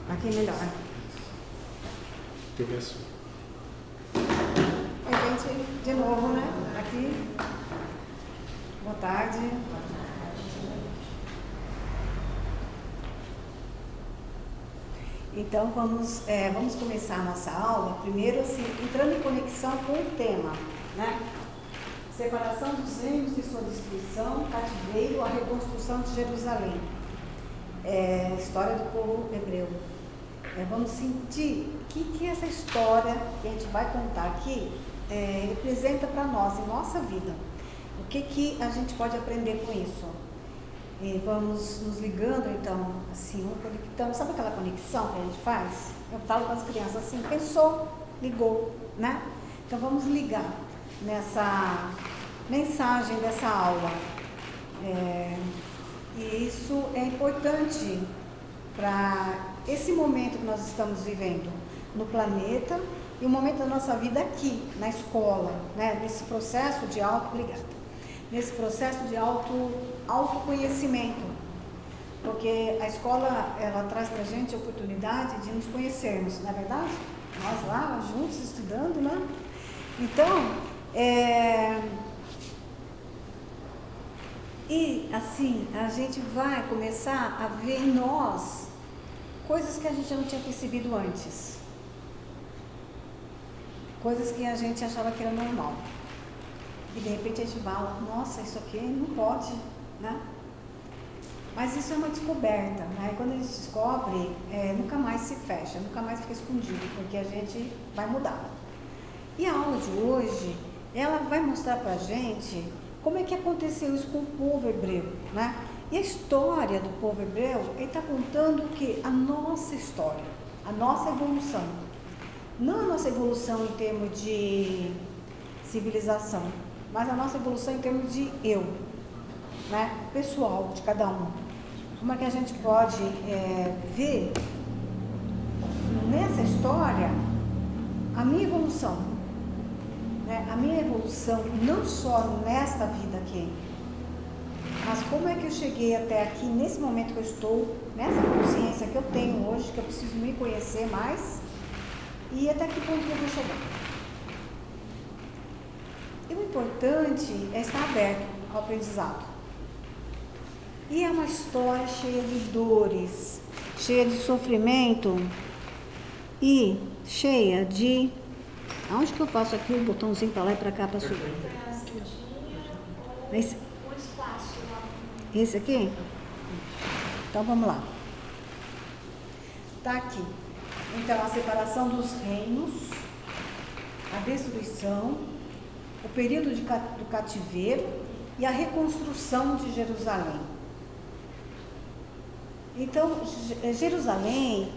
Aqui melhor. Começo. Oi, gente, de novo, né? Aqui. Boa tarde. Então, vamos começar a nossa aula, primeiro, assim, entrando em conexão com o tema, né? Separação dos reinos e sua destruição, cativeiro, a reconstrução de Jerusalém. História do povo hebreu. Vamos sentir o que essa história que a gente vai contar aqui representa para nós, em nossa vida. O que a gente pode aprender com isso? E vamos nos ligando, então, assim, conectando. Sabe aquela conexão que a gente faz? Eu falo com as crianças assim, pensou, ligou, né? Então vamos ligar nessa mensagem dessa aula. E isso é importante para esse momento que nós estamos vivendo no planeta e o momento da nossa vida aqui, na escola, né? Nesse processo de nesse processo de autoconhecimento, porque a escola, ela traz para a gente a oportunidade de nos conhecermos, não é verdade? Nós lá, juntos, estudando, né? Então, e assim, a gente vai começar a ver em nós coisas que a gente não tinha percebido antes. Coisas que a gente achava que era normal. E de repente a gente fala, nossa, isso aqui não pode, né? Mas isso é uma descoberta, né? E quando a gente descobre, nunca mais se fecha, nunca mais fica escondido, porque a gente vai mudar. E a aula de hoje, ela vai mostrar pra gente como é que aconteceu isso com o povo hebreu, né? E a história do povo hebreu, ele está contando o quê? A nossa história, a nossa evolução. Não a nossa evolução em termos de civilização, mas a nossa evolução em termos de eu, né? Pessoal de cada um. Como é que a gente pode ver nessa história a minha evolução, né? A minha evolução não só nesta vida aqui, mas como é que eu cheguei até aqui, nesse momento que eu estou, nessa consciência que eu tenho hoje, que eu preciso me conhecer mais, e até que ponto que eu vou chegar. E o importante é estar aberto ao aprendizado. E é uma história cheia de dores, cheia de sofrimento e cheia de... Aonde que eu faço aqui o botãozinho para lá e para cá para subir? Esse aqui? Então vamos lá. Está aqui. Então, a separação dos reinos, a destruição, o período do cativeiro e a reconstrução de Jerusalém. Então, Jerusalém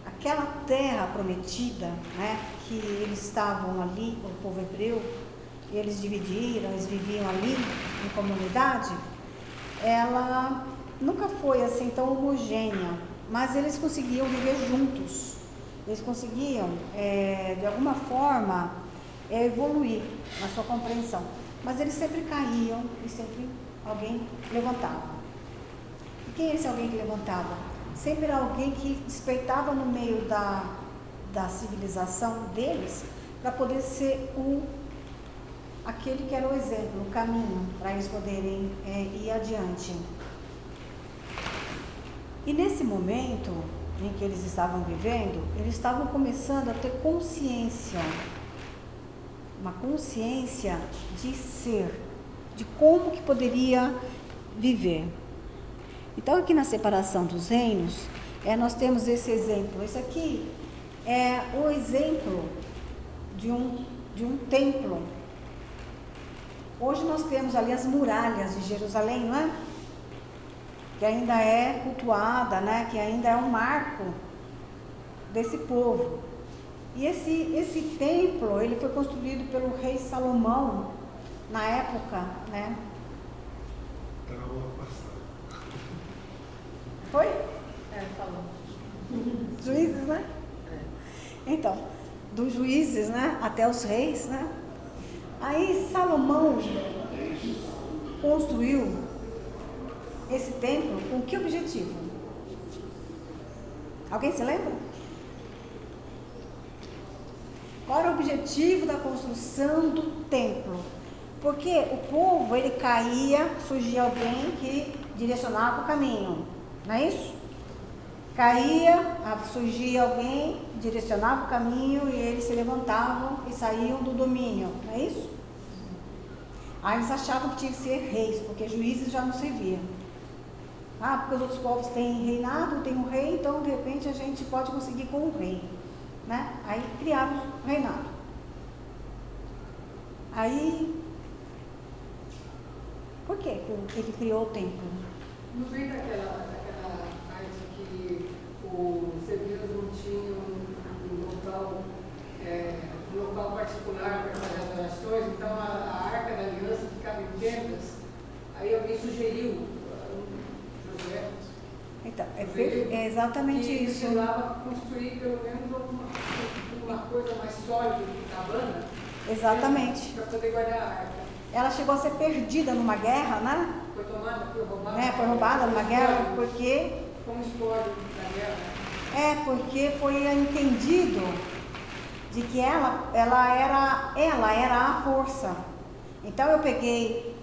aquela terra prometida, né, que eles estavam ali, o povo hebreu, eles dividiram, eles viviam ali em comunidade, ela nunca foi assim tão homogênea, mas eles conseguiam viver juntos, eles conseguiam, de alguma forma, evoluir na sua compreensão, mas eles sempre caíam e sempre alguém levantava. E quem é esse alguém que levantava? Sempre era alguém que despertava no meio da civilização deles para poder ser aquele que era o exemplo, o caminho para eles poderem ir adiante. E nesse momento em que eles estavam vivendo, eles estavam começando a ter consciência, uma consciência de ser, de como que poderia viver. Então aqui na separação dos reinos, nós temos esse exemplo. Esse aqui é o exemplo de um templo. Hoje nós temos ali as muralhas de Jerusalém, não é? Que ainda é cultuada, né? Que ainda é um marco desse povo. E esse templo, ele foi construído pelo rei Salomão, na época, né? Da aula passada. Foi? Falou. Juízes, né? Então, dos juízes, né? Até os reis, né? Aí Salomão construiu esse templo com que objetivo? Alguém se lembra? Qual era o objetivo da construção do templo? Porque o povo, ele caía, surgia alguém que direcionava o caminho, não é isso? Caía, surgia alguém, direcionava o caminho e eles se levantavam e saíam do domínio, não é isso? Aí eles achavam que tinha que ser reis, porque juízes já não serviam. Ah, porque os outros povos têm reinado, tem um rei, então de repente a gente pode conseguir com um rei, né? Aí criaram o reinado. Aí, por que ele criou o templo? Não vem daquela parte que os hebreus não tinham um local particular para fazer as orações, então a Arca da Aliança ficava em tendas. Aí alguém sugeriu, José, Então, é exatamente que isso. precisava construir pelo menos uma coisa mais sólida que cabana. Exatamente. Para poder guardar a arca. Ela chegou a ser perdida numa guerra, né? Foi tomada, foi roubada. Né? Foi roubada numa guerra, porque... Como espólio da guerra. Porque foi entendido de que ela era a força. Então eu peguei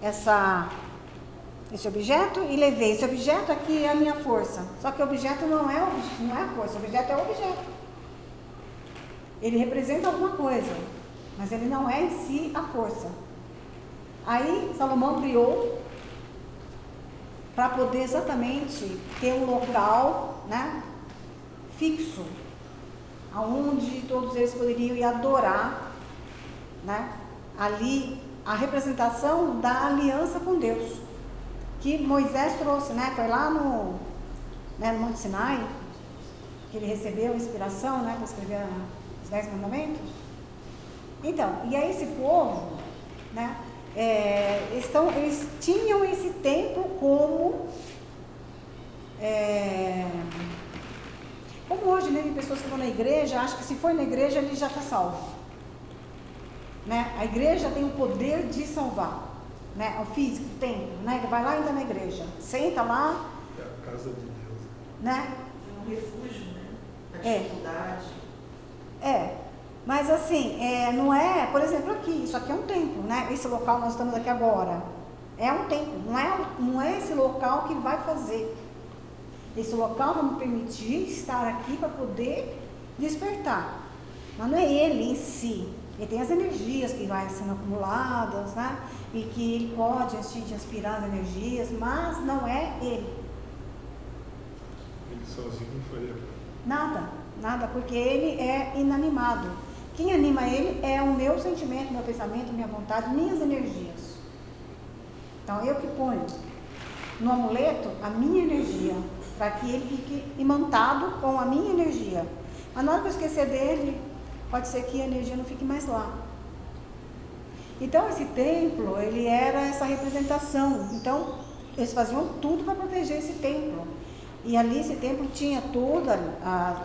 esse objeto e levei. Esse objeto aqui é a minha força. Só que o objeto não é a força, o objeto é o objeto. Ele representa alguma coisa, mas ele não é em si a força. Aí Salomão criou para poder exatamente ter um local, né, fixo, aonde todos eles poderiam ir adorar, né, ali a representação da aliança com Deus, que Moisés trouxe, né, foi lá no Monte Sinai, que ele recebeu inspiração, né, para escrever os 10 mandamentos. Então, e aí esse povo, né, eles tinham esse templo como hoje, né, tem pessoas que vão na igreja, acham que se for na igreja ele já está salvo, né? A igreja tem o poder de salvar, né? O físico, o templo, né? Ele vai lá e entra na igreja, senta lá, É a casa de Deus, né? É um refúgio, né? Da dificuldade. Mas assim, não é, por exemplo, aqui, isso aqui é um templo, né? Esse local nós estamos aqui agora é um templo, não é esse local que vai fazer. Esse local vai me permitir estar aqui para poder despertar. Mas não é ele em si. Ele tem as energias que vai sendo acumuladas, né? E que ele pode aspirar as energias, mas não é ele. Ele sozinho não faria Nada, porque ele é inanimado. Quem anima ele é o meu sentimento, meu pensamento, minha vontade, minhas energias. Então eu que ponho no amuleto a minha energia, para que ele fique imantado com a minha energia. Mas na hora que eu esquecer dele, pode ser que a energia não fique mais lá. Então esse templo, ele era essa representação. Então eles faziam tudo para proteger esse templo. E ali esse templo tinha todas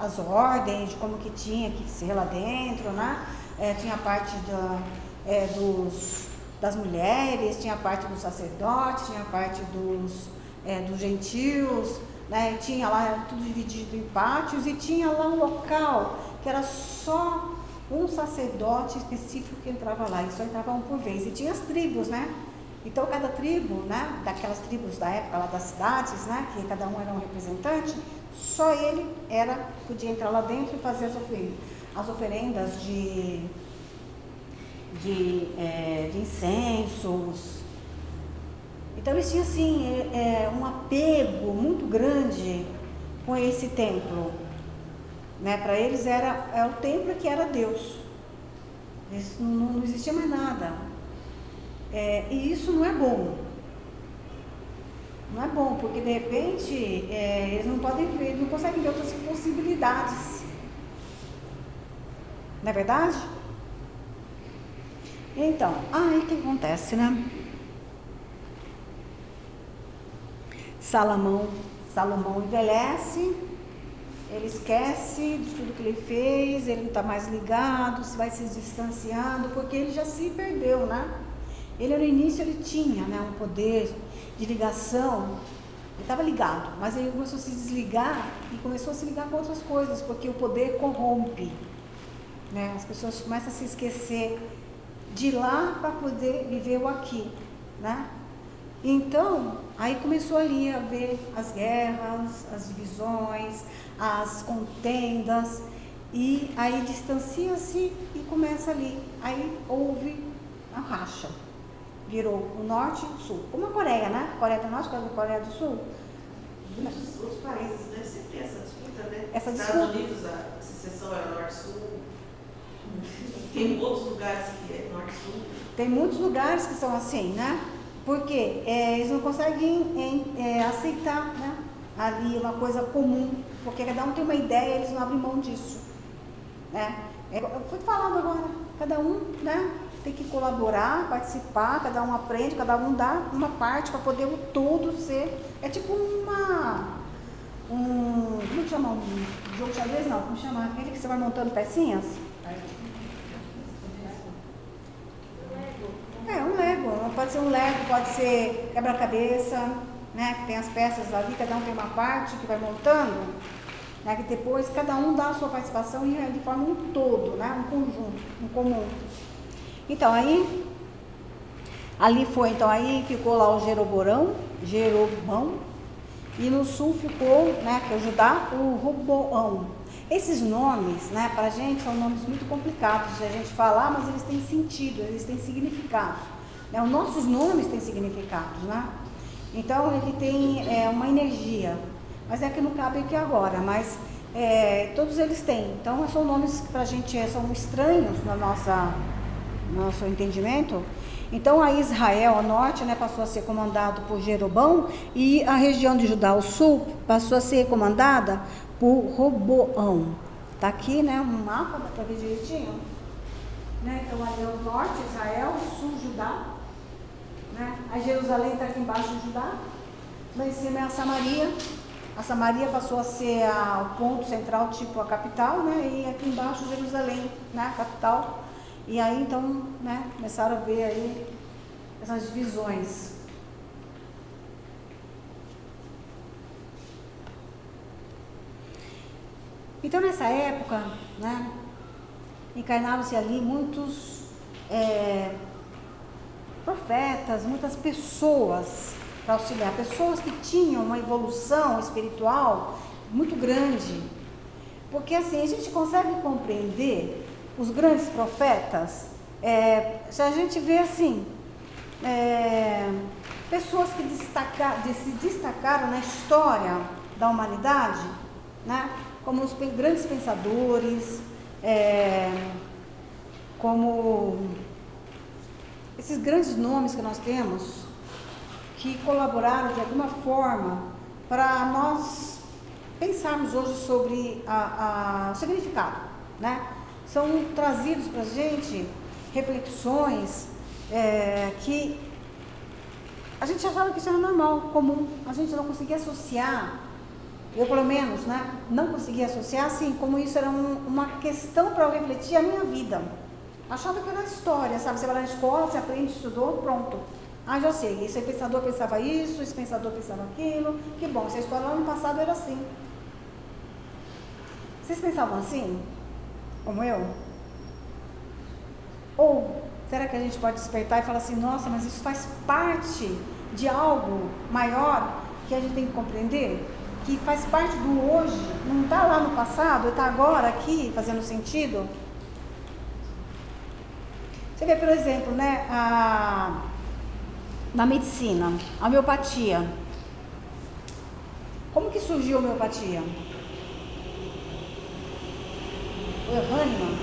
as ordens de como que tinha que ser lá dentro, né? Tinha a parte das mulheres, tinha a parte dos sacerdotes, tinha a parte dos gentios, né? Tinha lá tudo dividido em pátios e tinha lá um local que era só um sacerdote específico que entrava lá, e só entrava um por vez. E tinha as tribos, né? Então cada tribo, né, daquelas tribos da época lá das cidades, né, que cada um era um representante, só ele podia entrar lá dentro e fazer as oferendas de incensos. Então eles tinham assim um apego muito grande com esse templo, né? Para eles era o templo que era Deus. Não existia mais nada. E isso não é bom. Não é bom, porque de repente eles não podem ver, não conseguem ver outras possibilidades. Não é verdade? Então, aí o que acontece, né? Salomão envelhece, ele esquece de tudo que ele fez, ele não está mais ligado, se vai se distanciando, porque ele já se perdeu, né? Ele no início ele tinha, né, um poder de ligação Ele estava ligado, mas ele começou a se desligar e começou a se ligar com outras coisas, porque o poder corrompe, né? As pessoas começam a se esquecer de lá para poder viver o aqui, né? Então, aí começou ali a ver as guerras, as divisões, as contendas, e aí distancia-se e começa ali. Aí houve a racha. Virou o norte e o sul. Como a Coreia, né? Coreia do Norte, Coreia do Sul. Muitos outros países, né? Sempre tem essa disputa, né? Essa Estados disputa. Unidos, a secessão era norte-sul. Tem outros lugares que é norte-sul. Tem muitos lugares que são assim, né? Porque eles não conseguem aceitar, né? Ali uma coisa comum. Porque cada um tem uma ideia e eles não abrem mão disso, né? Eu fui falando agora, cada um, né? Tem que colaborar, participar, cada um aprende, cada um dá uma parte para poder o todo ser. É tipo como que chama? Um jogo de xadrez? Não, como chama? Aquele que você vai montando pecinhas? Um Lego. Pode ser um Lego, pode ser quebra-cabeça, né? Que tem as peças ali, cada um tem uma parte que vai montando, né? Que depois cada um dá a sua participação e ele forma um todo, né? Um conjunto, um comum. Então, aí ficou lá o Jerobão, e no sul ficou, né, que é o Judá, o Roboão. Esses nomes, né, pra gente são nomes muito complicados de a gente falar, mas eles têm sentido, eles têm significado, né? Os nossos nomes têm significados, né? Então, ele tem uma energia, mas é que não cabe aqui agora, mas todos eles têm. Então, são nomes que pra gente são estranhos no nosso entendimento. Então, a Israel ao norte, né, passou a ser comandado por Jerobão, e a região de Judá ao sul passou a ser comandada por Roboão. Tá aqui, né, um mapa, dá para ver direitinho, né? Então, ali é o norte, Israel, sul, Judá, né? A Jerusalém está aqui embaixo de Judá, lá em cima é a Samaria. A Samaria passou a ser o ponto central, tipo a capital, né? E aqui embaixo Jerusalém, né, a capital. E aí, então, né, começaram a ver aí essas divisões. Então, nessa época, né, encarnaram-se ali muitos profetas, muitas pessoas para auxiliar, pessoas que tinham uma evolução espiritual muito grande. Porque, assim, a gente consegue compreender os grandes profetas, se a gente vê assim, pessoas que se destacaram na história da humanidade, né? Como os grandes pensadores, como esses grandes nomes que nós temos, que colaboraram de alguma forma para nós pensarmos hoje sobre o significado, né? São trazidos para a gente reflexões que a gente achava que isso era normal, comum. A gente não conseguia associar, eu pelo menos, né, não conseguia associar assim, como isso era uma questão para eu refletir a minha vida. Achava que era história, sabe? Você vai lá na escola, você aprende, estudou, pronto. Ah, já sei, esse pensador pensava isso, esse pensador pensava aquilo. Que bom, essa história lá no passado era assim. Vocês pensavam assim? Como eu? Ou será que a gente pode despertar e falar assim, nossa, mas isso faz parte de algo maior que a gente tem que compreender? Que faz parte do hoje, não está lá no passado, está agora aqui fazendo sentido? Você vê, por exemplo, né, na medicina, a homeopatia. Como que surgiu a homeopatia? O Hahnemann,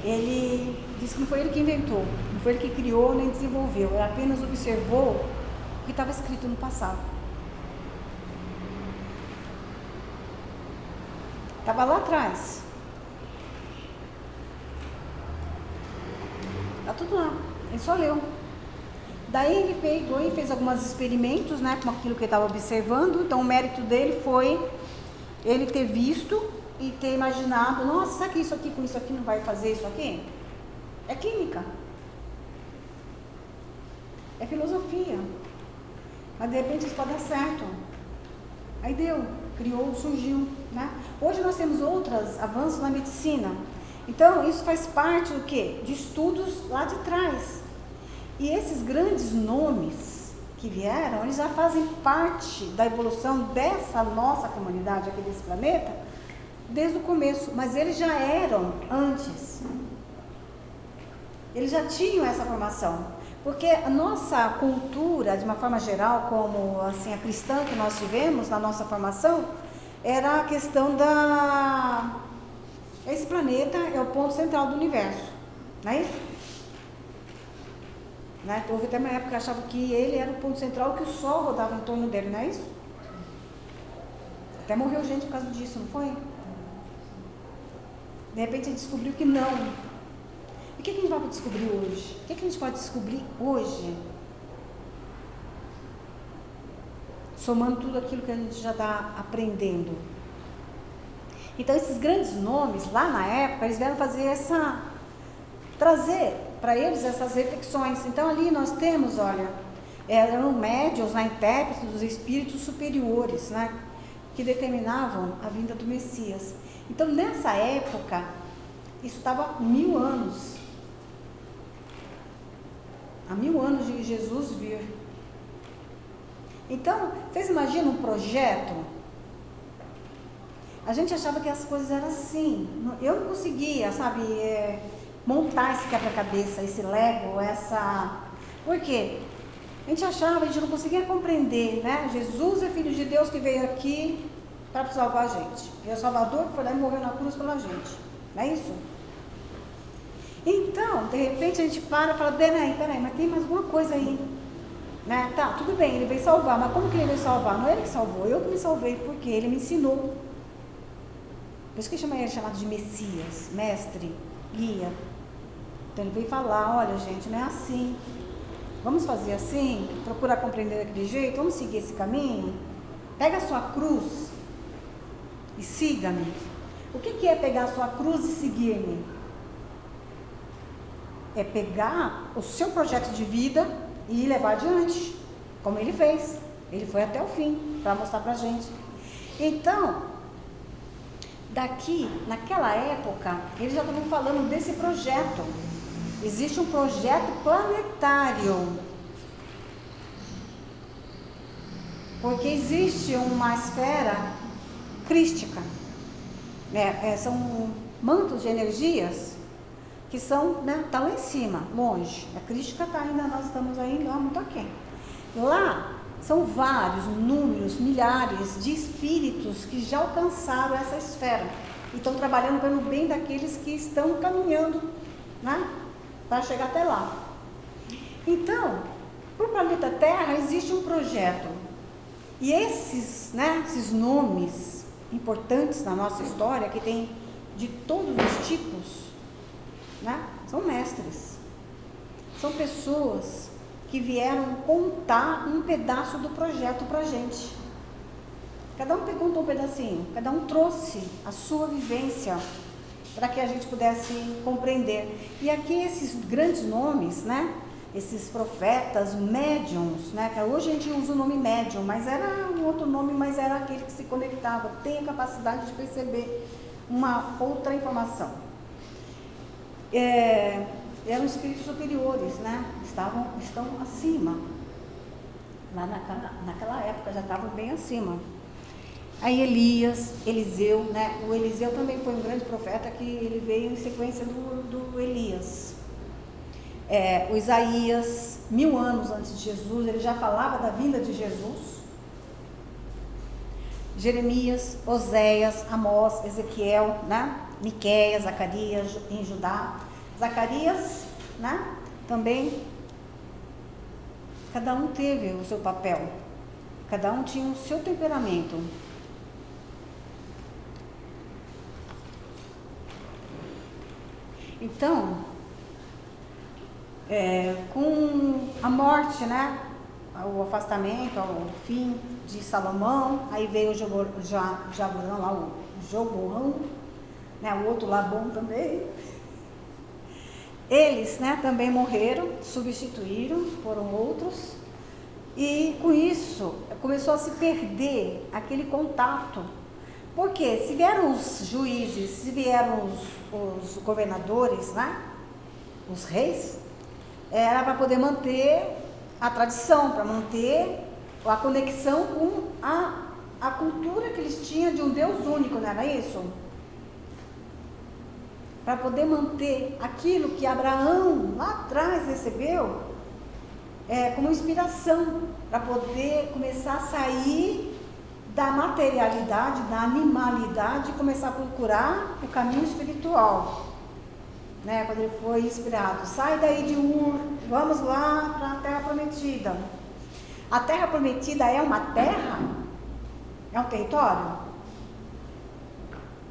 ele disse que não foi ele que inventou, não foi ele que criou nem desenvolveu, ele apenas observou o que estava escrito no passado. Estava lá atrás. Está tudo lá, ele só leu. Daí ele pegou e fez alguns experimentos, né, com aquilo que ele estava observando. Então o mérito dele foi ele ter visto e ter imaginado, nossa, será que isso aqui com isso aqui não vai fazer isso aqui? É química. É filosofia. mas de repente isso pode dar certo. Aí deu, criou, surgiu, né? Hoje nós temos outros avanços na medicina. Então, isso faz parte do quê? De estudos lá de trás. E esses grandes nomes que vieram, eles já fazem parte da evolução dessa nossa comunidade aqui desse planeta, desde o começo, mas eles já eram antes. Eles já tinham essa formação, porque a nossa cultura, de uma forma geral, como assim, a cristã que nós tivemos na nossa formação, era a questão da... Esse planeta é o ponto central do universo, não é isso? Né? Houve até uma época que achava que ele era o ponto central, que o Sol rodava em torno dele, não é isso? Até morreu gente por causa disso, não foi? De repente a gente descobriu que não. E o que a gente vai descobrir hoje? O que a gente pode descobrir hoje? Somando tudo aquilo que a gente já está aprendendo. Então esses grandes nomes, lá na época, eles vieram fazer trazer para eles essas reflexões. Então ali nós temos, olha, eram médiuns, intérpretes dos espíritos superiores, né? Que determinavam a vinda do Messias. Então nessa época, isso estava há 1000 anos. Há 1000 anos de Jesus vir. Então, vocês imaginam um projeto? A gente achava que as coisas eram assim. Eu não conseguia, sabe, montar esse quebra-cabeça, esse Lego, Por quê? A gente achava, a gente não conseguia compreender, né? Jesus é Filho de Deus que veio aqui para salvar a gente. E o Salvador que foi lá e morreu na cruz pela gente. Não é isso? Então, de repente a gente para e fala, peraí, mas tem mais alguma coisa aí. Né? Tá, tudo bem, ele veio salvar, mas como que ele veio salvar? Não é ele que salvou, eu que me salvei, porque ele me ensinou. Por isso que ele é chamado de Messias, mestre, guia. Então ele veio falar, olha gente, não é assim. Vamos fazer assim, procurar compreender daquele jeito, vamos seguir esse caminho. Pega a sua cruz e siga-me. O que é pegar a sua cruz e seguir-me? É pegar o seu projeto de vida e levar adiante, como ele fez. Ele foi até o fim, para mostrar pra gente. Então, naquela época, eles já estavam falando desse projeto. Existe um projeto planetário. Porque existe uma esfera crística. São mantos de energias que são, né, tá lá em cima, longe. A crística está ainda, nós estamos ainda muito aquém. Lá são vários, números, milhares de espíritos que já alcançaram essa esfera e estão trabalhando pelo bem daqueles que estão caminhando, né, para chegar até lá. Então, para o planeta Terra existe um projeto. E esses nomes importantes na nossa história, que tem de todos os tipos, né? São mestres, são pessoas que vieram contar um pedaço do projeto para a gente. Cada um perguntou um pedacinho, cada um trouxe a sua vivência para que a gente pudesse compreender. E aqui esses grandes nomes, né? Esses profetas, médiums, né? Hoje a gente usa o nome médium, mas era um outro nome, mas era aquele que se conectava, tem a capacidade de perceber uma outra informação. Eram espíritos superiores, né? Estão acima. Lá naquela época já estavam bem acima. Aí Eliseu, né? O Eliseu também foi um grande profeta que ele veio em sequência do Elias. O Isaías, 1000 anos antes de Jesus, ele já falava da vinda de Jesus. Jeremias, Oséias, Amós, Ezequiel, né? Miqueias, Zacarias em Judá. Zacarias, né? Também, cada um teve o seu papel, cada um tinha o seu temperamento. Então, com a morte, né? O afastamento, o fim de Salomão, aí veio o Jaborão lá, o Joborão, né? O outro lá bom também. Eles, né, também morreram, substituíram, foram outros. E com isso, começou a se perder aquele contato. Porque se vieram os juízes, se vieram os governadores, né? Os reis, era para poder manter a tradição, para manter a conexão com a cultura que eles tinham de um Deus único, não era isso? Para poder manter aquilo que Abraão lá atrás recebeu como inspiração, para poder começar a sair da materialidade, da animalidade e começar a procurar o caminho espiritual. Né? Quando ele foi inspirado, sai daí de Ur, vamos lá para a Terra Prometida. A Terra Prometida é uma terra? É um território?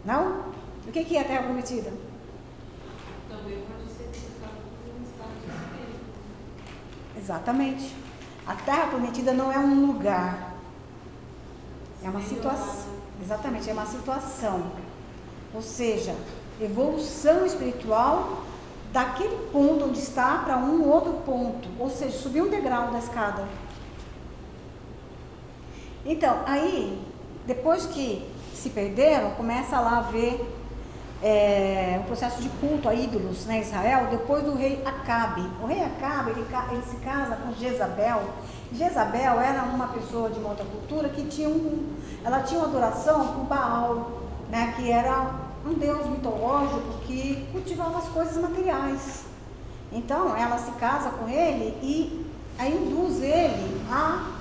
Não? O que é a Terra Prometida? Também pode ser colocado como um estado de espírito. Exatamente. A Terra Prometida não é um lugar, é uma situação. Exatamente, é uma situação. Ou seja, evolução espiritual daquele ponto onde está para um outro ponto. Ou seja, subir um degrau da escada. Então, aí, depois que se perderam, começa lá a ver o processo de culto a ídolos, né, Israel, depois do rei Acabe. O rei Acabe, ele se casa com Jezabel. Jezabel era uma pessoa de uma outra cultura que ela tinha uma adoração por Baal, né, que era um deus mitológico que cultivava as coisas materiais. Então, ela se casa com ele e aí induz ele a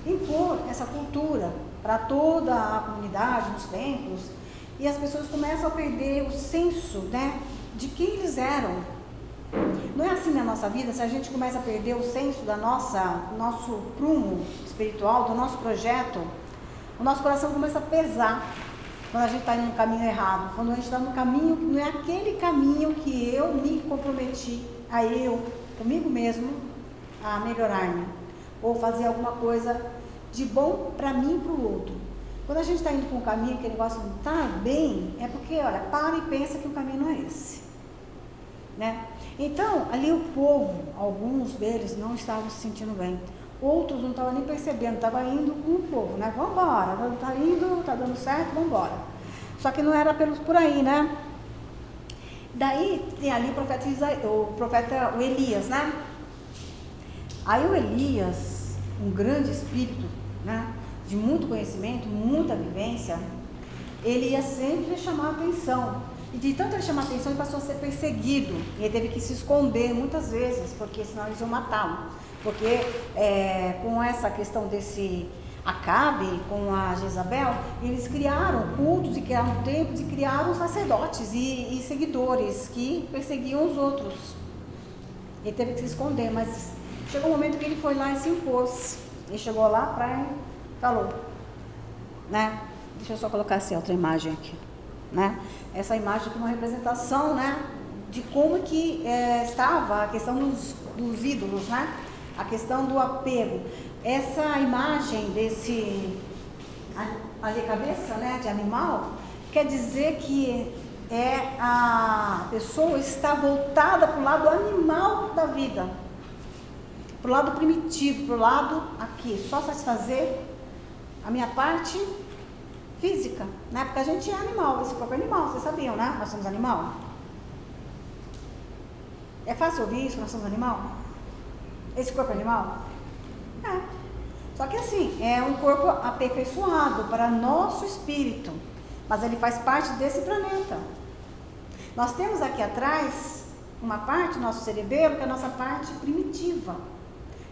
impor essa cultura para toda a comunidade, nos templos. E as pessoas começam a perder o senso, né, de quem eles eram. Não é assim na nossa vida, se a gente começa a perder o senso do nosso prumo espiritual, do nosso projeto, o nosso coração começa a pesar quando a gente está indo no caminho errado. Quando a gente está no caminho que não é aquele caminho que eu me comprometi comigo mesmo, a melhorar-me. Ou fazer alguma coisa de bom para mim e para o outro. Quando a gente está indo por um caminho que o negócio não está bem, é porque, olha, para e pensa que o caminho não é esse. Né? Então, ali o povo, alguns deles não estavam se sentindo bem. Outros não estavam nem percebendo, estavam indo com o povo, né? Vamos embora, está indo, está dando certo, vamos embora. Só que não era por aí, né? Daí tem ali o profeta Elias, né? Aí o Elias, um grande espírito, né? De muito conhecimento, muita vivência, ele ia sempre chamar a atenção. E de tanto ele chamar a atenção, ele passou a ser perseguido. E ele teve que se esconder muitas vezes, porque senão eles iam matá-lo. Porque com essa questão desse Acabe, com a Jezabel, eles criaram cultos e criaram templos e criaram sacerdotes e seguidores que perseguiam os outros. Ele teve que se esconder, mas chegou um momento que ele foi lá e se impôs. Ele chegou lá para falou, né? Deixa eu só colocar assim outra imagem aqui, né? Essa imagem aqui é uma representação, né? De como que estava a questão dos ídolos, né? A questão do apego. Essa imagem desse ali cabeça, né? De animal, quer dizer que a pessoa está voltada para o lado animal da vida, para o lado primitivo, para o lado aqui, só satisfazer a minha parte física, né? Porque a gente é animal, esse corpo é animal, vocês sabiam, né? Nós somos animal. É fácil ouvir isso, nós somos animal? Esse corpo é animal? É. Só que assim, é um corpo aperfeiçoado para nosso espírito, mas ele faz parte desse planeta. Nós temos aqui atrás uma parte do nosso cerebelo que é a nossa parte primitiva,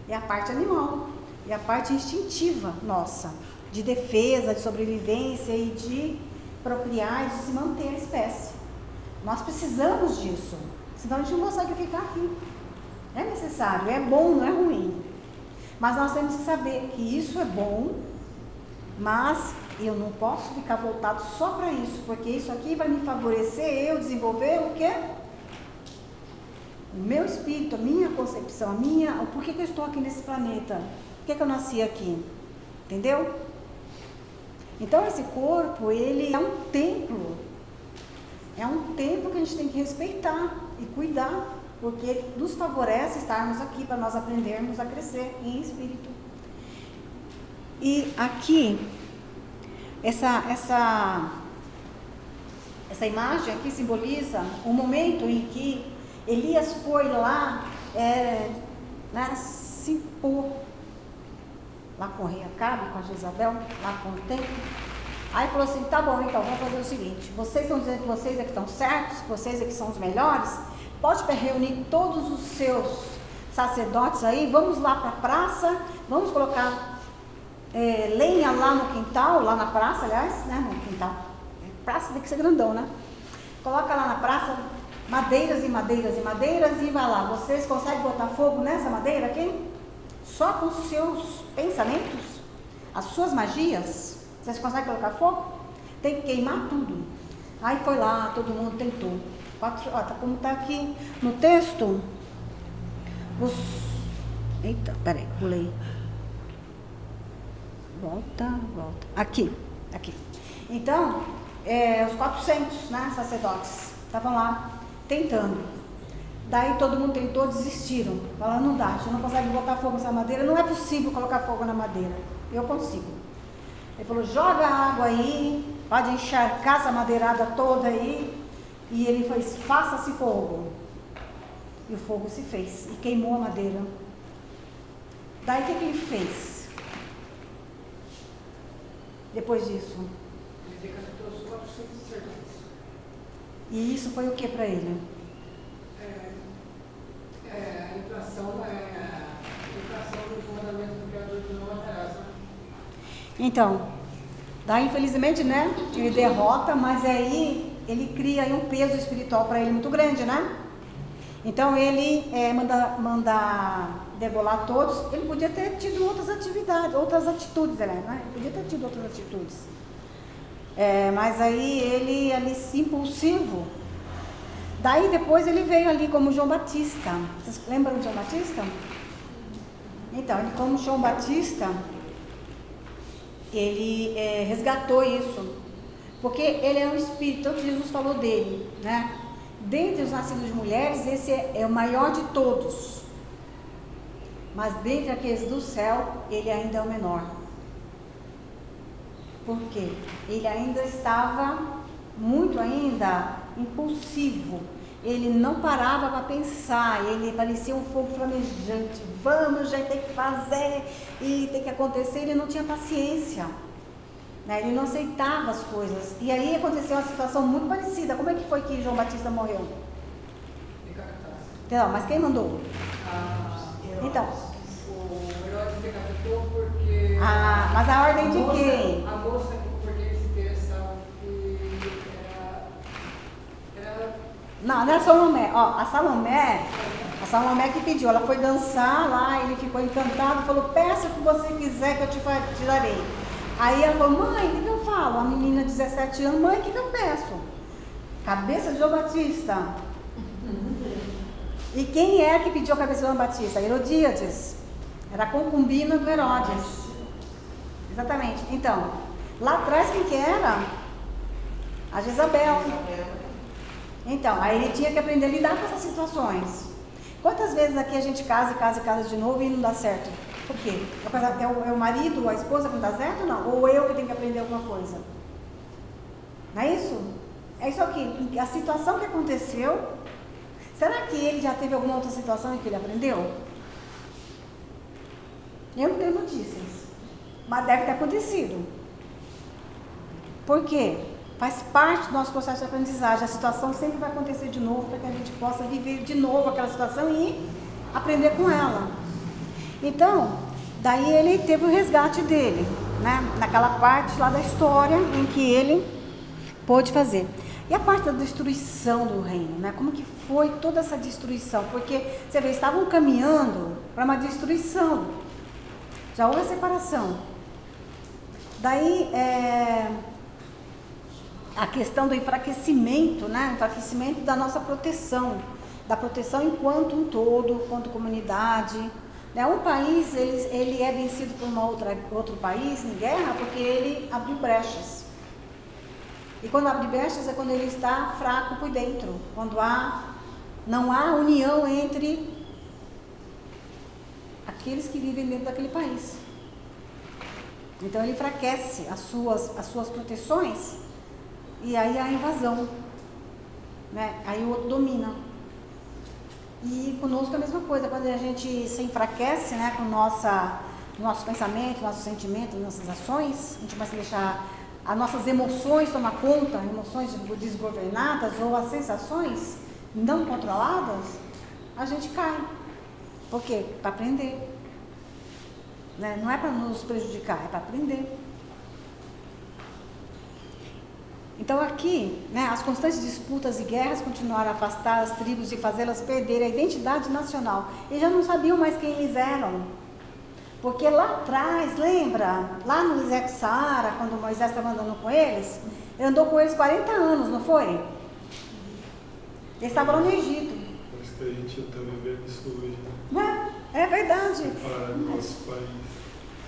é a parte animal, é a parte instintiva nossa, de defesa, de sobrevivência e de procriar e de se manter a espécie. Nós precisamos disso, senão a gente não consegue ficar aqui. É necessário, é bom, não é ruim. Mas nós temos que saber que isso é bom, mas eu não posso ficar voltado só para isso, porque isso aqui vai me favorecer eu desenvolver o quê? O meu espírito, a minha concepção, por que eu estou aqui nesse planeta? Por que eu nasci aqui? Entendeu? Então esse corpo, ele é um templo. É um templo que a gente tem que respeitar e cuidar, porque ele nos favorece estarmos aqui para nós aprendermos a crescer em espírito. E aqui, essa imagem aqui simboliza o momento em que Elias foi lá, se impor lá com o rei Acabe, com a Jezabel, lá com o templo. Aí falou assim, tá bom, então, vamos fazer o seguinte, vocês estão dizendo que vocês é que estão certos, que vocês é que são os melhores, pode reunir todos os seus sacerdotes aí, vamos lá para a praça, vamos colocar lenha lá no quintal, lá na praça, aliás, né, no quintal, praça tem que ser grandão, né? Coloca lá na praça madeiras e madeiras e madeiras e vai lá, vocês conseguem botar fogo nessa madeira aqui? Só com os seus pensamentos, as suas magias, vocês conseguem colocar fogo? Tem que queimar tudo. Aí foi lá, todo mundo tentou. Como está aqui no texto, eita, peraí, pulei. Volta. Aqui. Então, os 400, né, sacerdotes estavam lá tentando. Daí todo mundo tentou, desistiram. Falaram, não dá, a gente não consegue botar fogo nessa madeira, não é possível colocar fogo na madeira. Eu consigo. Ele falou, joga água aí, pode encharcar essa madeirada toda aí. E ele fez, faça-se fogo. E o fogo se fez e queimou a madeira. Daí o que ele fez? Depois disso? Ele decapitou os 400 sacerdotes. E isso foi o que para ele? A inflação do mandamento do Criador de não matarás, né? Então, daí infelizmente, né, ele derrota, mas aí ele cria aí um peso espiritual para ele muito grande, né? Então ele manda debolar todos. Ele podia ter tido outras atitudes, né? Ele podia ter tido outras atitudes. Mas aí ele ali impulsivo. Daí depois ele veio ali como João Batista. Vocês lembram de João Batista? Então, ele como João Batista, ele resgatou isso, porque ele é um espírito, tanto Jesus falou dele, né? Dentre os nascidos de mulheres, esse é o maior de todos, mas dentre aqueles do céu, ele ainda é o menor. Por quê? Ele ainda estava muito impulsivo. Ele não parava para pensar, ele parecia um fogo flamejante. Vamos, já tem que fazer e tem que acontecer. Ele não tinha paciência, né? Ele não aceitava as coisas. E aí aconteceu uma situação muito parecida. Como é que foi que João Batista morreu? Então, mas quem mandou? Então, o Herodes decapitou porque... mas a ordem de quem? A moça porque ele se interessava era... Não era Salomé. A Salomé que pediu. Ela foi dançar lá, ele ficou encantado, falou, peça o que você quiser que eu te darei. Aí ela falou, mãe, o que eu falo? A menina de 17 anos, mãe, o que eu peço? Cabeça de João Batista. E quem é que pediu a cabeça de João Batista? Herodíades. Era a concubina do Herodes. Exatamente. Então, lá atrás quem que era? A Jezabel. Então, aí ele tinha que aprender a lidar com essas situações. Quantas vezes aqui a gente casa de novo e não dá certo? Por quê? É o marido, a esposa que não dá certo ou não? Ou eu que tenho que aprender alguma coisa? Não é isso? É isso aqui. A situação que aconteceu, será que ele já teve alguma outra situação em que ele aprendeu? Eu não tenho notícias. Mas deve ter acontecido. Por quê? Faz parte do nosso processo de aprendizagem. A situação sempre vai acontecer de novo para que a gente possa viver de novo aquela situação e aprender com ela. Então, daí ele teve o resgate dele, né? Naquela parte lá da história em que ele pôde fazer. E a parte da destruição do reino, né? Como que foi toda essa destruição? Porque, você vê, estavam caminhando para uma destruição. Já houve a separação. Daí, a questão do enfraquecimento, né? Enfraquecimento da nossa proteção. Da proteção enquanto um todo, enquanto comunidade. Né? Um país, ele é vencido por outro país em guerra porque ele abriu brechas. E quando abre brechas é quando ele está fraco por dentro. Quando não há união entre aqueles que vivem dentro daquele país. Então ele enfraquece as suas proteções e aí a invasão, né? Aí o outro domina. E conosco é a mesma coisa, quando a gente se enfraquece, né, com nosso pensamento, nossos sentimentos, nossas ações, a gente começa a deixar as nossas emoções tomar conta, emoções desgovernadas ou as sensações não controladas, a gente cai. Por quê? Para aprender. Né? Não é para nos prejudicar, é para aprender. Então aqui, né, as constantes disputas e guerras continuaram a afastar as tribos e fazê-las perder a identidade nacional. Eles já não sabiam mais quem eles eram. Porque lá atrás, lembra? Lá no deserto Saara, quando Moisés estava andando com eles, ele andou com eles 40 anos, não foi? Eles estavam lá no Egito. Acho que a gente está vivendo isso hoje, né? Né? É verdade. Separar nosso país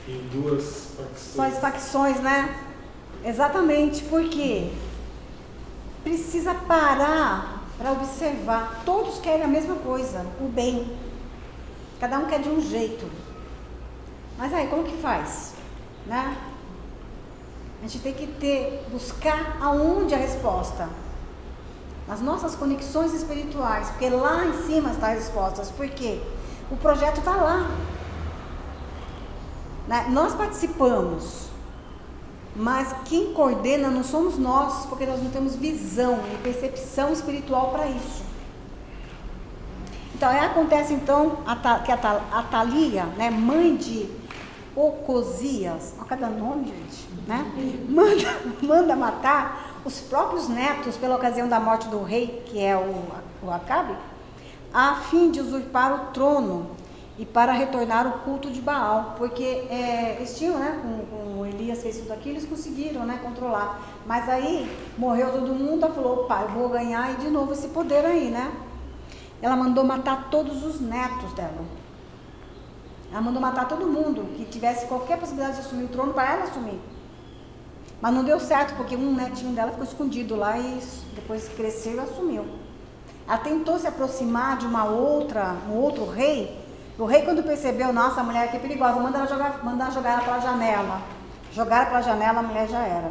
em duas facções. Só as facções, né? Exatamente, porque precisa parar para observar. Todos querem a mesma coisa, o bem. Cada um quer de um jeito. Mas aí, como que faz? Né? A gente tem que buscar aonde a resposta. Nas nossas conexões espirituais, porque lá em cima estão as respostas. Por quê? O projeto está lá. Né? Nós participamos, mas quem coordena não somos nós, porque nós não temos visão e percepção espiritual para isso. Então, acontece então que a Thalia, né, mãe de Ocosias, olha cada nome, gente, né? Manda matar os próprios netos pela ocasião da morte do rei, que é o Acabe, a fim de usurpar o trono e para retornar o culto de Baal, porque eles tinham, né, com Elias fez tudo aquilo, eles conseguiram, né, controlar, mas aí morreu todo mundo, ela falou, opa, eu vou ganhar de novo esse poder aí, né? Ela mandou matar todos os netos dela. Ela mandou matar todo mundo que tivesse qualquer possibilidade de assumir o trono para ela assumir. Mas não deu certo, porque um netinho dela ficou escondido lá e depois cresceu e assumiu. Ela tentou se aproximar de um outro rei. O rei, quando percebeu, nossa, a mulher aqui é perigosa, mandar jogar ela pela janela. Jogaram pela janela, a mulher já era.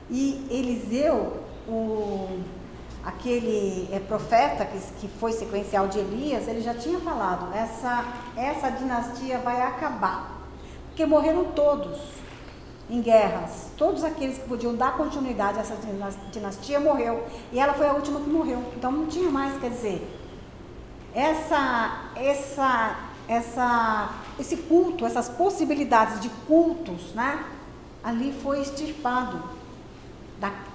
E Eliseu, aquele profeta que foi sequencial de Elias, ele já tinha falado, essa dinastia vai acabar, porque morreram todos em guerras, todos aqueles que podiam dar continuidade a essa dinastia morreu, e ela foi a última que morreu, então não tinha mais, quer dizer, esse culto, essas possibilidades de cultos, né, ali foi extirpado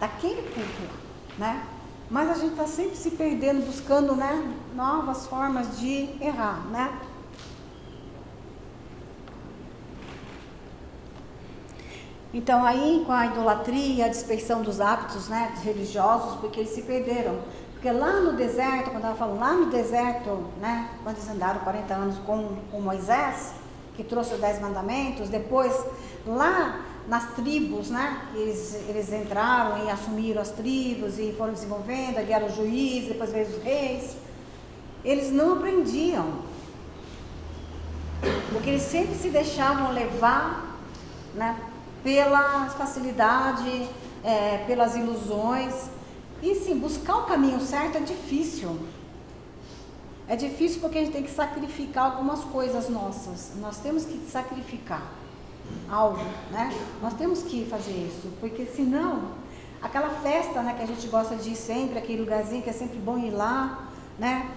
daquele culto, né? Mas a gente está sempre se perdendo, buscando, né, novas formas de errar, né? Então aí com a idolatria, a dispersão dos hábitos, né, religiosos, porque eles se perderam. Porque lá no deserto, quando ela falou, lá no deserto, né, quando eles andaram 40 anos com Moisés, que trouxe os 10 mandamentos, depois lá nas tribos, né, eles entraram e assumiram as tribos e foram desenvolvendo, aí vieram os juízes, depois veio os reis, eles não aprendiam, porque eles sempre se deixavam levar, né, pela facilidade, pelas ilusões, e sim, buscar o caminho certo é difícil porque a gente tem que sacrificar algumas coisas nossas, nós temos que sacrificar algo, né? Nós temos que fazer isso, porque senão, aquela festa, né, que a gente gosta de ir sempre, aquele lugarzinho que é sempre bom ir lá, né?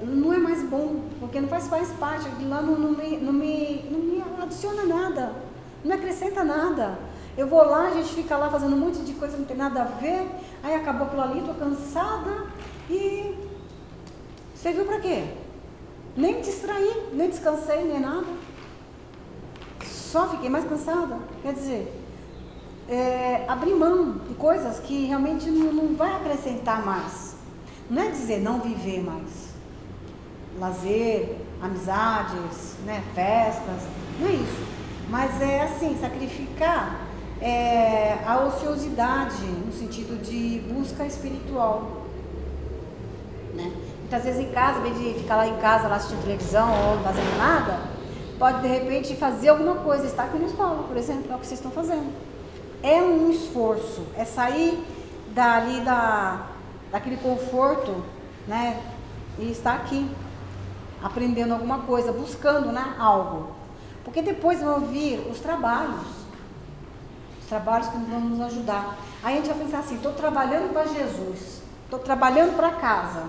Não é mais bom, porque não faz parte, aquilo lá não me adiciona nada, não me acrescenta nada. Eu vou lá, a gente fica lá fazendo um monte de coisa que não tem nada a ver, aí acabou aquilo ali, estou cansada e serviu para quê? Nem me distraí, nem descansei, nem nada. Só fiquei mais cansada. Quer dizer, abrir mão de coisas que realmente não vai acrescentar mais. Não é dizer não viver mais. Lazer, amizades, né, festas, não é isso. Mas é assim, sacrificar a ociosidade no sentido de busca espiritual. Né? Muitas vezes em casa, em vez de ficar lá em casa lá assistindo televisão ou não fazendo nada, pode de repente fazer alguma coisa, estar aqui na escola, por exemplo, é o que vocês estão fazendo. É um esforço, é sair daquele conforto, né? E estar aqui, aprendendo alguma coisa, buscando, né, algo. Porque depois vão vir os trabalhos que vão nos ajudar. Aí a gente vai pensar assim, estou trabalhando para Jesus, estou trabalhando para casa.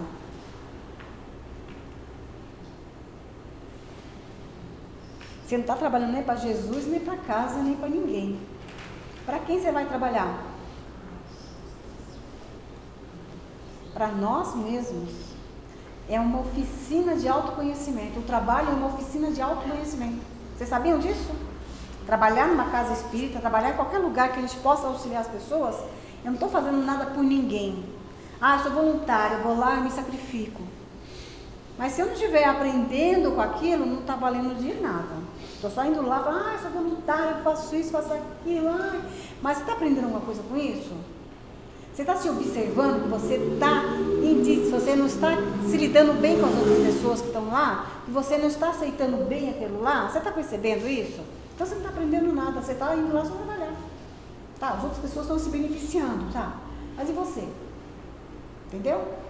Você não está trabalhando nem para Jesus, nem para casa, nem para ninguém. Para quem você vai trabalhar? Para nós mesmos. É uma oficina de autoconhecimento. O trabalho é uma oficina de autoconhecimento. Vocês sabiam disso? Trabalhar numa casa espírita, trabalhar em qualquer lugar que a gente possa auxiliar as pessoas, eu não estou fazendo nada por ninguém. Ah, eu sou voluntária, eu vou lá e me sacrifico. Mas se eu não estiver aprendendo com aquilo, não está valendo de nada. Estou só indo lá e falando, eu sou voluntária, eu faço isso, faço aquilo. Mas você está aprendendo alguma coisa com isso? Você está se observando que você se você não está se lidando bem com as outras pessoas que estão lá, que você não está aceitando bem aquilo lá? Você está percebendo isso? Então você não está aprendendo nada, você está indo lá só trabalhar. Tá, as outras pessoas estão se beneficiando, tá? Mas e você? Entendeu?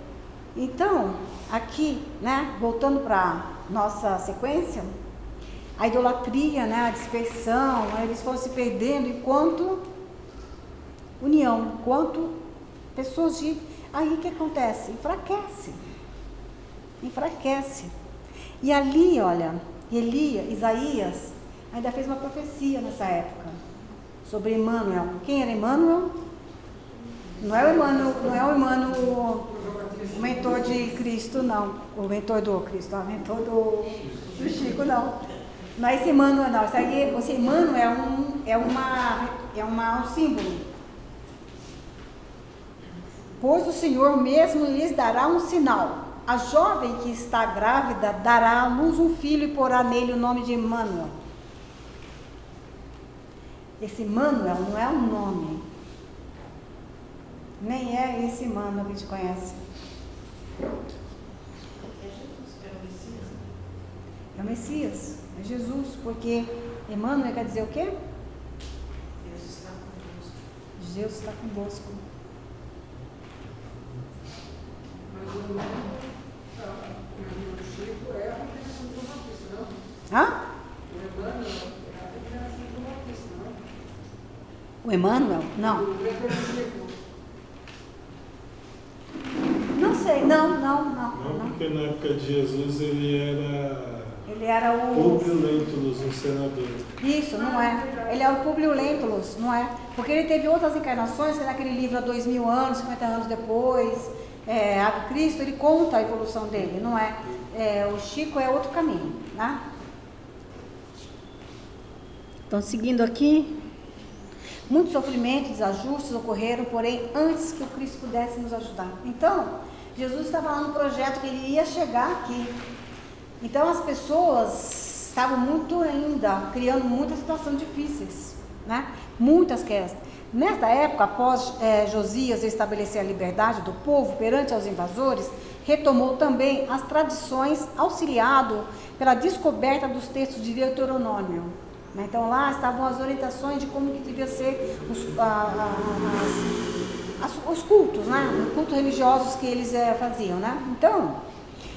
Então, aqui, né, voltando para nossa sequência, a idolatria, né, a dispersão, eles foram se perdendo enquanto união, enquanto pessoas de... Aí o que acontece? Enfraquece. E ali, olha, Isaías ainda fez uma profecia nessa época sobre Emmanuel. Quem era Emmanuel? Não é o Emmanuel, o mentor de Cristo, não. O mentor do Cristo, o mentor do Chico, não. Não é esse Emmanuel, não. Esse Emmanuel é um símbolo. Pois o Senhor mesmo lhes dará um sinal. A jovem que está grávida dará à luz um filho e porá nele o nome de Emmanuel. Esse Emmanuel não é um nome. Nem é esse Emmanuel que a gente conhece. É o Messias, é Jesus, porque Emmanuel quer dizer o quê? Deus está conosco. Deus está convosco. Mas o Chico é a representação do Batista, não? Hã? O Emmanuel é a representação do Batista, não? O Emmanuel? Não. O mentor do Chico. Não sei, não. Não, porque na época de Jesus ele era o... Públio Lentulus, um senador. Isso, não é. Ele é o Públio Lentulus, não é? Porque ele teve outras encarnações, naquele livro há 2000 anos, 50 anos depois, Ave Cristo, ele conta a evolução dele, não é? O Chico é outro caminho, né? Então, seguindo aqui, muitos sofrimentos, desajustes ocorreram, porém, antes que o Cristo pudesse nos ajudar. Então, Jesus estava lá no projeto que ele ia chegar aqui. Então, as pessoas estavam muito ainda, criando muitas situações difíceis, né? Muitas questões. Nesta época, após Josias estabelecer a liberdade do povo perante aos invasores, retomou também as tradições, auxiliado pela descoberta dos textos de Deuteronômio. Então lá estavam as orientações de como que devia ser os cultos, né? Os cultos religiosos que eles faziam, né? Então,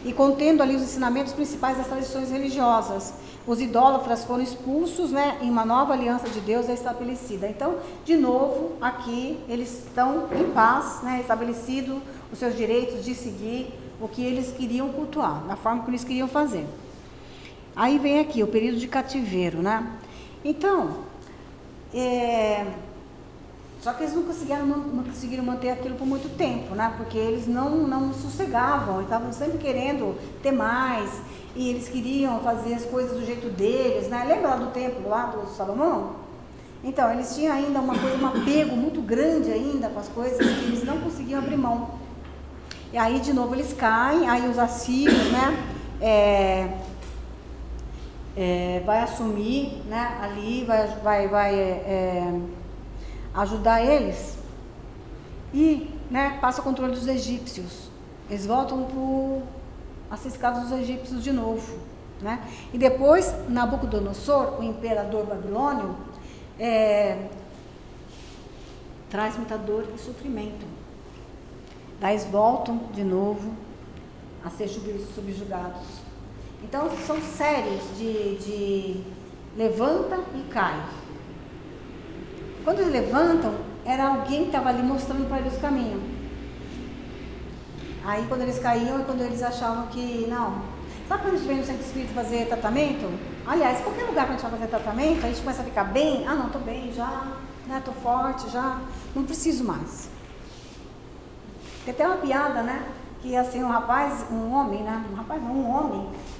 e contendo ali os ensinamentos principais das tradições religiosas. Os idólatras foram expulsos, né? E uma nova aliança de Deus é estabelecida. Então, de novo, aqui eles estão em paz, né? Estabelecido os seus direitos de seguir o que eles queriam cultuar, da forma que eles queriam fazer. Aí vem aqui o período de cativeiro, né? Então, só que eles não conseguiram manter aquilo por muito tempo, né? Porque eles não sossegavam, estavam sempre querendo ter mais, e eles queriam fazer as coisas do jeito deles, né? Lembra lá do templo, lá do Salomão? Então, eles tinham ainda um apego muito grande ainda com as coisas que eles não conseguiam abrir mão. E aí, de novo, eles caem, aí os assírios, né? Vai assumir, né? Ali, vai ajudar eles e, né, passa o controle dos egípcios. Eles voltam a ser escravos dos egípcios de novo. né? E depois, Nabucodonosor, o imperador babilônio, traz muita dor e sofrimento. Daí eles voltam de novo a ser subjugados. Então são séries de levanta e cai. Quando eles levantam, era alguém que estava ali mostrando para eles o caminho. Aí quando eles caíam, é quando eles achavam que não. Sabe quando a gente vem no centro espírita fazer tratamento? Aliás, qualquer lugar que a gente vai fazer tratamento, a gente começa a ficar bem. Ah, não, estou bem já, né? Estou forte já, não preciso mais. Tem até uma piada, né? Que assim, um homem,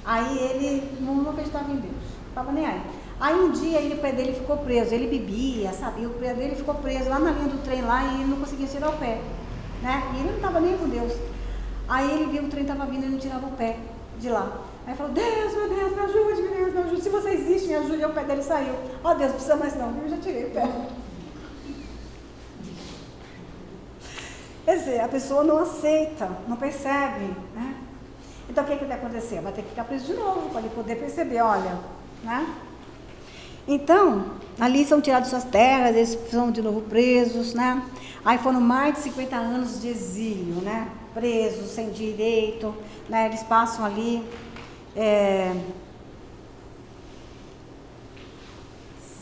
aí ele não acreditava em Deus, não estava nem aí. Aí um dia o pé dele ficou preso, ele bebia, sabe? E o pé dele ficou preso lá na linha do trem lá e ele não conseguia tirar o pé, né? E ele não estava nem com Deus. Aí ele viu que o trem estava vindo e ele não tirava o pé de lá. Aí falou, Deus, meu Deus, me ajude, Deus, me ajude. Se você existe, me ajude. E o pé dele saiu. Ó, Deus, não precisa mais não, eu já tirei o pé. Quer dizer, a pessoa não aceita, não percebe, né? Então o que vai acontecer? Vai ter que ficar preso de novo para ele poder perceber, olha, né? Então, ali são tirados suas terras, eles são de novo presos, né? Aí foram mais de 50 anos de exílio, né? Presos, sem direito, né? Eles passam ali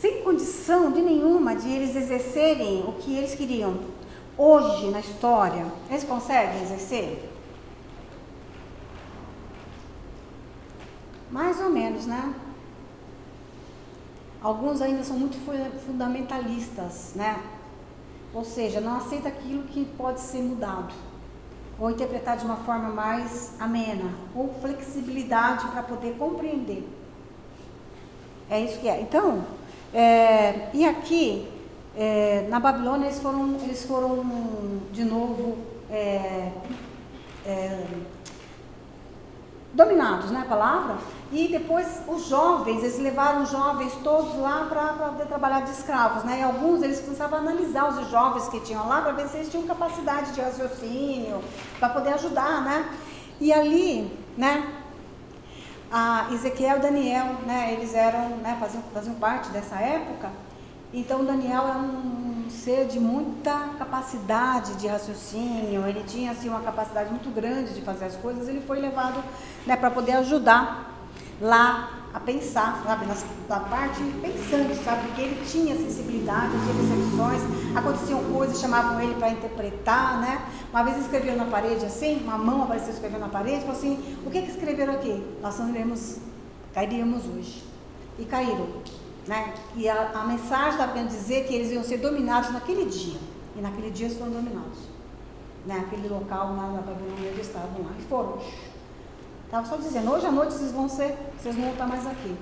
sem condição de nenhuma de eles exercerem o que eles queriam. Hoje, na história, eles conseguem exercer? Mais ou menos, né? Alguns ainda são muito fundamentalistas, né? Ou seja, não aceita aquilo que pode ser mudado, ou interpretado de uma forma mais amena, ou flexibilidade para poder compreender. É isso que é. Então, e aqui, na Babilônia, eles foram de novo dominados, né, a palavra, e depois os jovens, eles levaram os jovens todos lá para poder trabalhar de escravos, né, e alguns eles começavam a analisar os jovens que tinham lá para ver se eles tinham capacidade de raciocínio, para poder ajudar, né, e ali, né, a Ezequiel e Daniel, né, eles eram, né, faziam parte dessa época. Então Daniel era um ser de muita capacidade de raciocínio, ele tinha assim uma capacidade muito grande de fazer as coisas, ele foi levado, né, para poder ajudar lá a pensar, sabe, na parte pensante, sabe, porque ele tinha sensibilidade, tinha percepções, aconteciam coisas, chamavam ele para interpretar, né, uma vez escreveu na parede assim, uma mão apareceu escrevendo na parede, falou assim, o que escreveram aqui? Nós cairíamos hoje, e caíram. Né? E a mensagem estava querendo dizer que eles iam ser dominados naquele dia. E naquele dia eles foram dominados. Né? Aquele local lá na Babilônia, eles estavam lá. E foram. Estava só dizendo, hoje à noite vocês não vão estar mais aqui.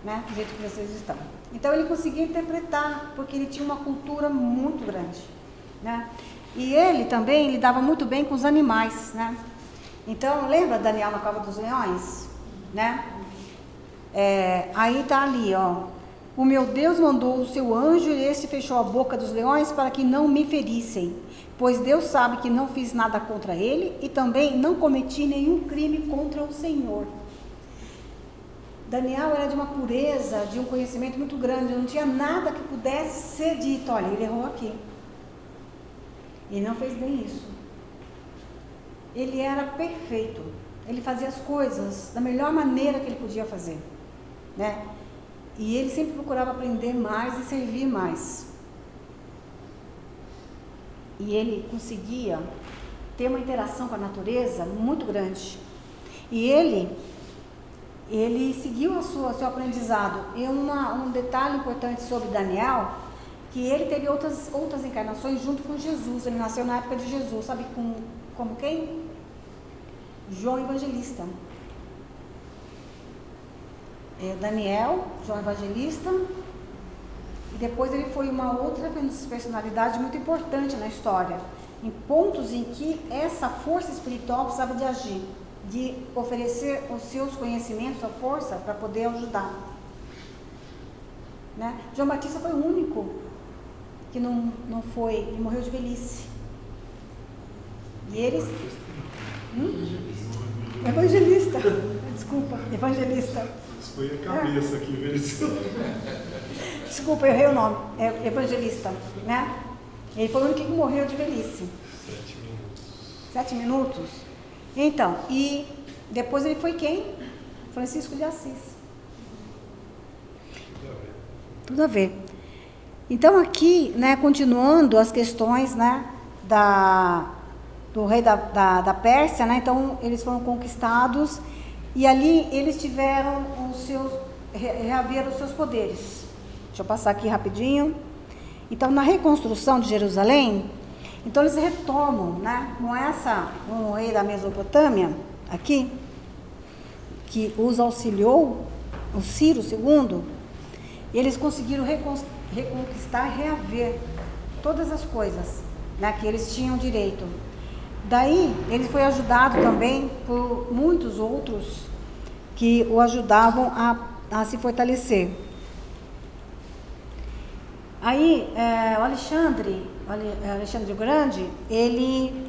Né? Do jeito que vocês estão. Então ele conseguia interpretar, porque ele tinha uma cultura muito grande. Né? E ele também lidava muito bem com os animais. Né? Então, lembra Daniel na cova dos leões? Né? Aí está ali, ó. O meu Deus mandou o seu anjo e este fechou a boca dos leões para que não me ferissem, pois Deus sabe que não fiz nada contra ele e também não cometi nenhum crime contra o Senhor. Daniel era de uma pureza, de um conhecimento muito grande, não tinha nada que pudesse ser dito, olha, ele errou aqui. Ele não fez bem isso. Ele era perfeito, ele fazia as coisas da melhor maneira que ele podia fazer, né? E ele sempre procurava aprender mais e servir mais. E ele conseguia ter uma interação com a natureza muito grande. E ele seguiu o seu aprendizado. E um detalhe importante sobre Daniel, que ele teve outras encarnações junto com Jesus. Ele nasceu na época de Jesus, sabe como quem? João Evangelista. Daniel, João Evangelista, e depois ele foi uma outra personalidade muito importante na história, em pontos em que essa força espiritual precisava de agir, de oferecer os seus conhecimentos, a força para poder ajudar. Né? João Batista foi o único que não foi, ele morreu de velhice. E eles... Evangelista. Desculpa, evangelista. Isso foi a cabeça que venceu. Desculpa, eu errei o nome. É evangelista, né? Ele foi o único que morreu de velhice. 7 minutos. 7 minutos? Então, e depois ele foi quem? Francisco de Assis. Tudo a ver. Tudo a ver. Então aqui, né, continuando as questões, né, do rei da Pérsia, né, então eles foram conquistados e ali eles tiveram reaveram os seus poderes. Deixa eu passar aqui rapidinho. Então na reconstrução de Jerusalém, então eles retomam, né, com o rei da Mesopotâmia, aqui, que os auxiliou, o Ciro II, e eles conseguiram reconquistar e reaver todas as coisas, né, que eles tinham direito. Daí, ele foi ajudado também por muitos outros que o ajudavam a se fortalecer. Aí, o Alexandre o Grande, ele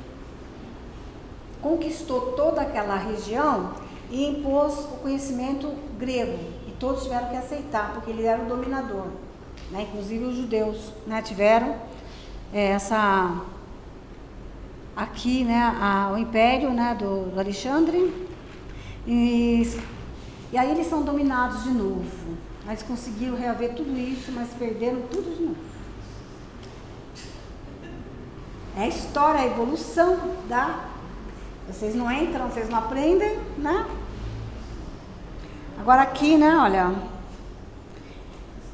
conquistou toda aquela região e impôs o conhecimento grego. E todos tiveram que aceitar, porque ele era o dominador. Né? Inclusive os judeus, né, tiveram aqui, né, o império, né, do Alexandre, e aí eles são dominados de novo. Eles conseguiram reaver tudo isso, mas perderam tudo de novo. É a história, a evolução vocês não entram, vocês não aprendem, né? Agora aqui, né, olha,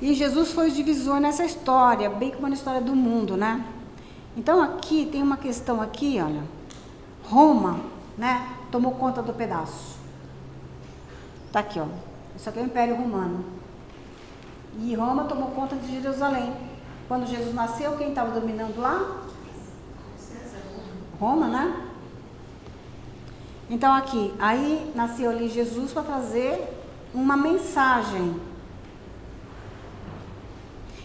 e Jesus foi o divisor nessa história, bem como na história do mundo, né? Então aqui tem uma questão aqui, olha, Roma, né, tomou conta do pedaço. Tá aqui, ó, isso aqui é o Império Romano. E Roma tomou conta de Jerusalém. Quando Jesus nasceu, quem estava dominando lá? Roma, né? Então aqui, aí nasceu ali Jesus para trazer uma mensagem.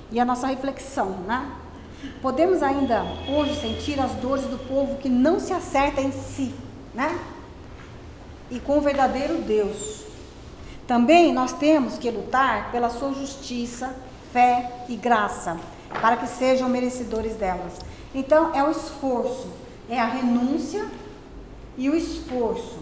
E a nossa reflexão, né? Podemos ainda hoje sentir as dores do povo que não se acerta em si, né? E com o verdadeiro Deus. Também nós temos que lutar pela sua justiça, fé e graça, para que sejam merecedores delas. Então é o esforço, é a renúncia e o esforço.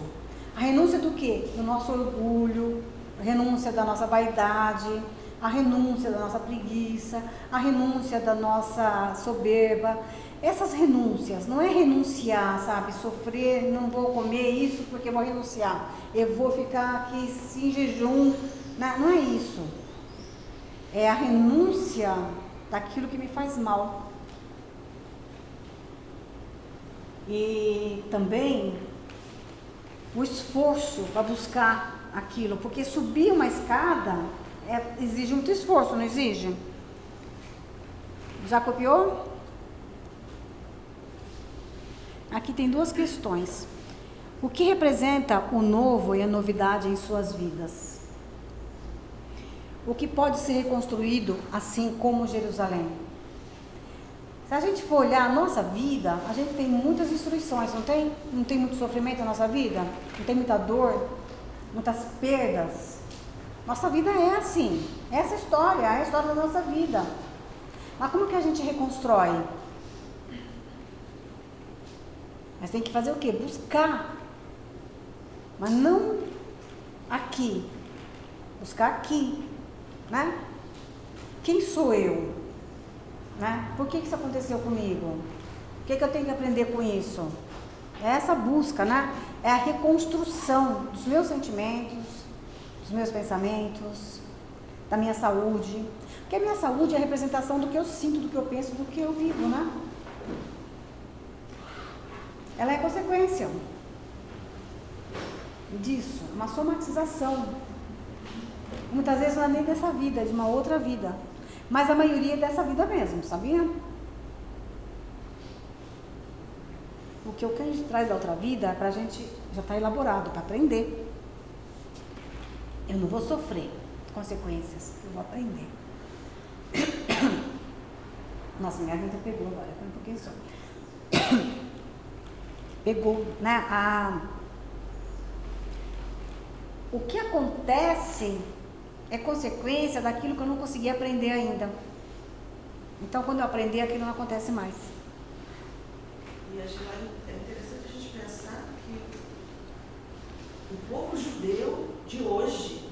A renúncia do quê? Do nosso orgulho, a renúncia da nossa vaidade, a renúncia da nossa preguiça, a renúncia da nossa soberba. Essas renúncias, não é renunciar, sabe, sofrer, não vou comer isso porque vou renunciar, eu vou ficar aqui em jejum, não é isso. É a renúncia daquilo que me faz mal. E também o esforço para buscar aquilo, porque subir uma escada exige muito esforço, não exige? Já copiou? Aqui tem duas questões. O que representa o novo e a novidade em suas vidas? O que pode ser reconstruído assim como Jerusalém? Se a gente for olhar a nossa vida, a gente tem muitas destruições, não tem? Não tem muito sofrimento na nossa vida? Não tem muita dor? Muitas perdas? Nossa vida é assim. Essa história é a história da nossa vida. Mas como que a gente reconstrói? Mas tem que fazer o quê? Buscar. Mas não aqui. Buscar aqui. Né? Quem sou eu? Né? Por que isso aconteceu comigo? O que eu tenho que aprender com isso? É essa busca, né? É a reconstrução dos meus sentimentos, dos meus pensamentos, da minha saúde. Porque a minha saúde é a representação do que eu sinto, do que eu penso, do que eu vivo, né? Ela é consequência disso, uma somatização. Muitas vezes não é nem dessa vida, é de uma outra vida. Mas a maioria é dessa vida mesmo, sabia? O que a gente traz da outra vida, pra gente já está elaborado, para aprender. Eu não vou sofrer consequências, eu vou aprender. Nossa, minha garganta pegou agora, um pouquinho só. Pegou, né? o que acontece é consequência daquilo que eu não consegui aprender ainda. Então, quando eu aprender, aquilo não acontece mais. E acho que é interessante a gente pensar que o povo judeu de hoje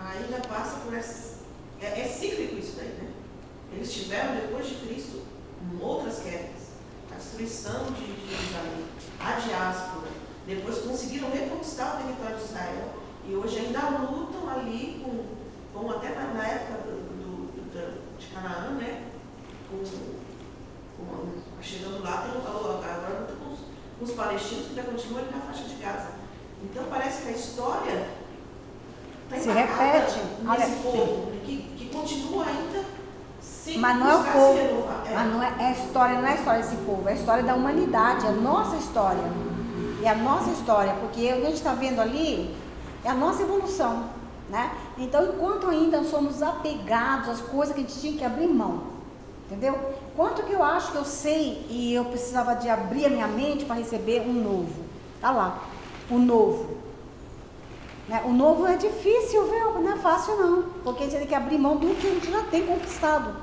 ainda passa por essa... É cíclico isso daí, né? Eles tiveram, depois de Cristo, outras quedas. A destruição de Jerusalém, a diáspora. Depois conseguiram reconquistar o território de Israel. E hoje ainda lutam ali com até na época de Canaã, né? Chegando lá, agora luta com os palestinos que ainda continuam ali na faixa de Gaza. Então parece que a história está Se repete. nesse povo, que continua ainda sem Mas não é o buscar se povo. renovar. Mas não é a história, não é a história desse povo, é a história da humanidade, é a nossa história. É a nossa história, porque o que a gente está vendo ali é a nossa evolução, né? Então, enquanto ainda somos apegados às coisas que a gente tinha que abrir mão, entendeu? Quanto que eu acho que eu sei e eu precisava de abrir a minha mente para receber um novo. Tá lá, o novo. Né? O novo é difícil, viu? Não é fácil não, porque a gente tem que abrir mão do que a gente já tem conquistado.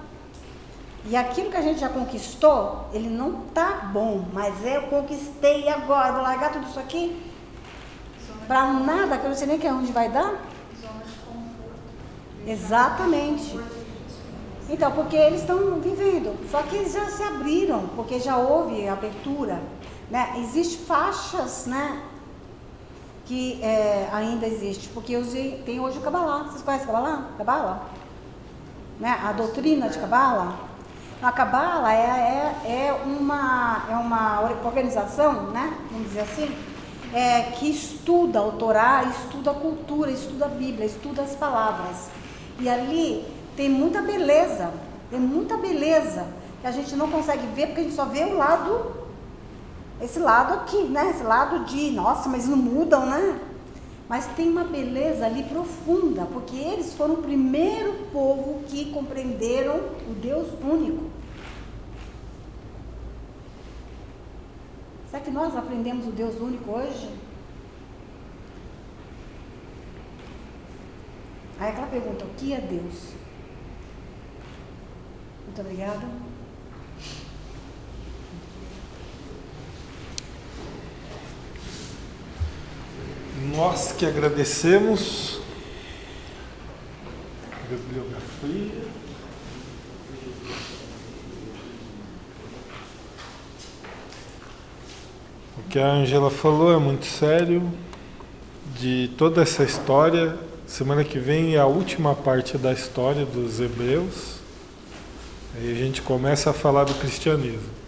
E aquilo que a gente já conquistou, ele não tá bom, mas eu conquistei agora, vou largar tudo isso aqui para nada, que eu não sei nem que é onde vai dar. Zona de conforto. Exatamente. Então, porque eles estão vivendo, só que eles já se abriram, porque já houve abertura, né? Existem faixas, né? Que ainda existe, porque tem hoje o Kabbalah. Vocês conhecem o Kabbalah? Kabbalah? Né? A doutrina de Kabbalah. A Kabbalah é uma organização, né? Vamos dizer assim, que estuda o Torá, estuda a cultura, estuda a Bíblia, estuda as palavras. E ali tem muita beleza, que a gente não consegue ver, porque a gente só vê o lado, esse lado aqui, né? Esse lado de, nossa, mas não mudam, né? Mas tem uma beleza ali profunda, porque eles foram o primeiro povo que compreenderam o Deus único. Será que nós aprendemos o Deus único hoje? Aí aquela pergunta, o que é Deus? Muito obrigada. Nós que agradecemos a bibliografia. O que a Angela falou é muito sério. De toda essa história, semana que vem é a última parte da história dos hebreus. Aí a gente começa a falar do cristianismo.